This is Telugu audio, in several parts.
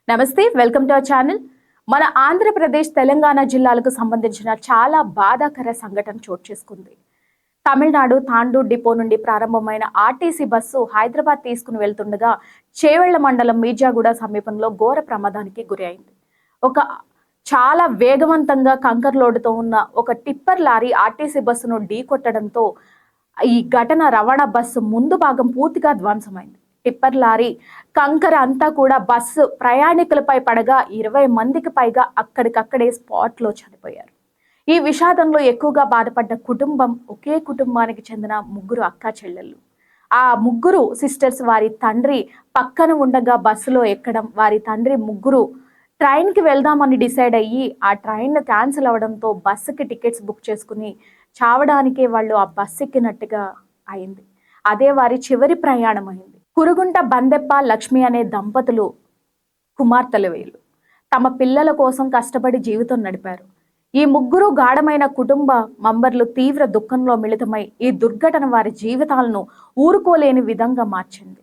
నమస్తే, వెల్కమ్ టు అవర్ ఛానల్. మన ఆంధ్రప్రదేశ్ తెలంగాణ జిల్లాలకు సంబంధించిన చాలా బాధాకర సంఘటన చోటు చేసుకుంది. తమిళనాడు తాండూర్ డిపో నుండి ప్రారంభమైన ఆర్టీసీ బస్సు హైదరాబాద్ తీసుకుని వెళ్తుండగా చేవెళ్ల మండలం మీర్జాగూడ సమీపంలో ఘోర ప్రమాదానికి గురి అయింది. ఒక చాలా వేగవంతంగా కంకర్ లోడుతో ఉన్న ఒక టిప్పర్ లారీ ఆర్టీసీ బస్సును ఢీకొట్టడంతో ఈ ఘటన రవాణా బస్సు ముందు భాగం పూర్తిగా ధ్వంసమైంది. టిప్పర్ లారీ కంకర అంతా కూడా బస్సు ప్రయాణికులపై పడగా 20 మందికి పైగా అక్కడికక్కడే స్పాట్లో చనిపోయారు. ఈ విషాదంలో ఎక్కువగా బాధపడ్డ కుటుంబం ఒకే కుటుంబానికి చెందిన ముగ్గురు అక్కా చెల్లెళ్ళు. ఆ ముగ్గురు సిస్టర్స్ వారి తండ్రి పక్కన ఉండగా బస్సులో ఎక్కడం, వారి తండ్రి ముగ్గురు ట్రైన్కి వెళ్దామని డిసైడ్ అయ్యి ఆ ట్రైన్ క్యాన్సిల్ అవడంతో బస్సుకి టికెట్స్ బుక్ చేసుకుని చావడానికే వాళ్ళు ఆ బస్సు ఎక్కినట్టుగా అయింది. అదే వారి చివరి ప్రయాణం అయింది. కురుగుంట బందెప్ప లక్ష్మి అనే దంపతులు కుమార్తెలు వీళ్ళు. తమ పిల్లల కోసం కష్టపడి జీవితం నడిపారు. ఈ ముగ్గురు గాఢమైన కుటుంబ మెంబర్లు తీవ్ర దుఃఖంలో మిళితమై ఈ దుర్ఘటన వారి జీవితాలను ఊరుకోలేని విధంగా మార్చింది.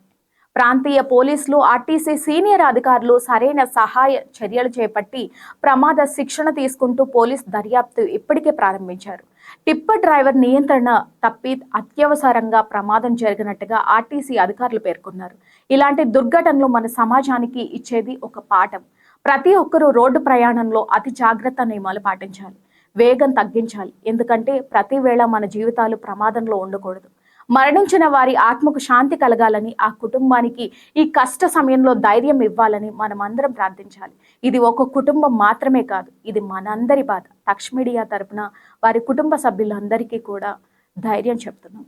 ప్రాంతీయ పోలీసులు, ఆర్టీసీ సీనియర్ అధికారులు సరైన సహాయ చర్యలు చేపట్టి ప్రమాద శిక్షణ తీసుకుంటూ పోలీస్ దర్యాప్తు ఇప్పటికే ప్రారంభించారు. టిప్పర్ డ్రైవర్ నియంత్రణ తప్పి అత్యవసరంగా ప్రమాదం జరిగినట్టుగా ఆర్టీసీ అధికారులు పేర్కొన్నారు. ఇలాంటి దుర్ఘటనలు మన సమాజానికి ఇచ్చేది ఒక పాఠం. ప్రతి ఒక్కరూ రోడ్డు ప్రయాణంలో అతి జాగ్రత్త నియమాలు పాటించాలి, వేగం తగ్గించాలి. ఎందుకంటే ప్రతి వేళ మన జీవితాలు ప్రమాదంలో ఉండకూడదు. మరణించిన వారి ఆత్మకు శాంతి కలగాలని, ఆ కుటుంబానికి ఈ కష్ట సమయంలో ధైర్యం ఇవ్వాలని మనమందరం ప్రార్థించాలి. ఇది ఒక కుటుంబం మాత్రమే కాదు, ఇది మనందరి బాధ. తక్ష్ మీడియా తరపున వారి కుటుంబ సభ్యులందరికీ కూడా ధైర్యం చెప్తున్నాం.